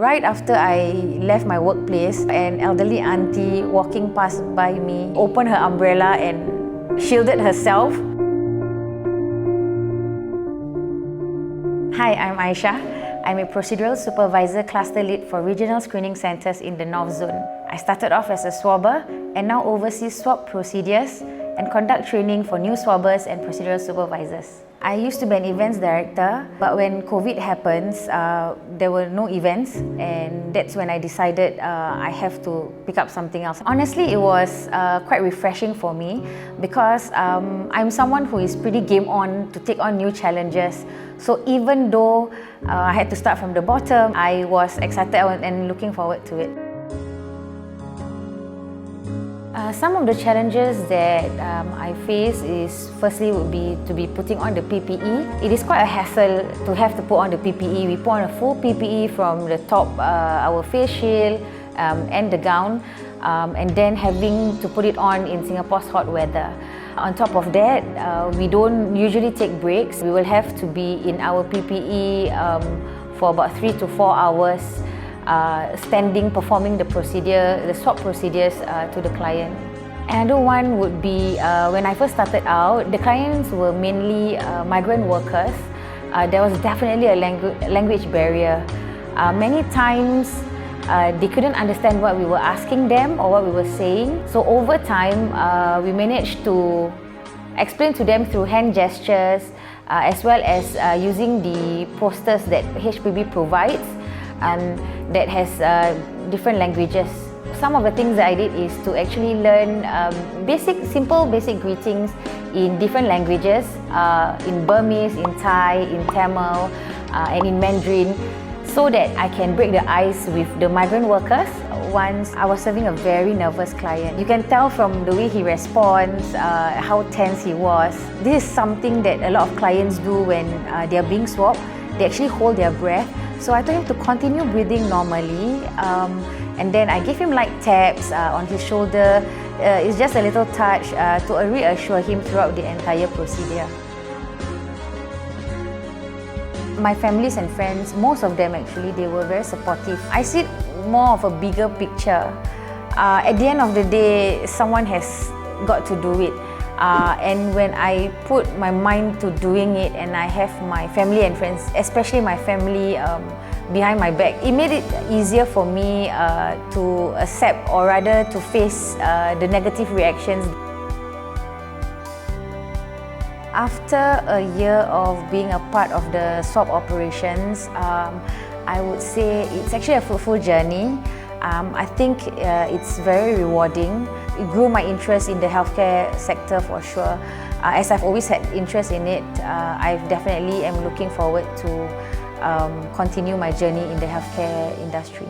Right after I left my workplace, an elderly auntie walking past by me opened her umbrella and shielded herself. Hi, I'm Aishah. I'm a procedural supervisor cluster lead for regional screening centres in the North Zone. I started off as a swabber and now oversee swab procedures and conduct training for new swabbers and procedural supervisors. I used to be an events director, but when COVID happens, there were no events, and that's when I decided I have to pick up something else. Honestly, it was quite refreshing for me because I'm someone who is pretty game on to take on new challenges. So even though I had to start from the bottom, I was excited and looking forward to it. Some of the challenges that I face is, firstly, would be to be putting on the PPE. It is quite a hassle to have to put on the PPE. We put on a full PPE from the top, our face shield and the gown, and then having to put it on in Singapore's hot weather. On top of that, we don't usually take breaks. We will have to be in our PPE for about 3 to 4 hours. Standing, performing the swab procedures to the client. Another one would be when I first started out, the clients were mainly migrant workers. There was definitely a language barrier. Many times they couldn't understand what we were asking them or what we were saying. So over time, we managed to explain to them through hand gestures as well as using the posters that HPB provides. That has different languages. Some of the things that I did is to actually learn simple basic greetings in different languages, in Burmese, in Thai, in Tamil, and in Mandarin, so that I can break the ice with the migrant workers. Once I was serving a very nervous client. You can tell from the way he responds, how tense he was. This is something that a lot of clients do when they are being swabbed. They actually hold their breath. So I told him to continue breathing normally, and then I gave him light taps on his shoulder. It's just a little touch to reassure him throughout the entire procedure. My families and friends, most of them actually, they were very supportive. I see it more of a bigger picture. At the end of the day, someone has got to do it. And when I put my mind to doing it and I have my family and friends, especially my family behind my back, it made it easier for me to accept, or rather to face the negative reactions. After a year of being a part of the swab operations, I would say it's actually a fruitful journey. I think it's very rewarding. It grew my interest in the healthcare sector for sure. As I've always had interest in it, I definitely am looking forward to continue my journey in the healthcare industry.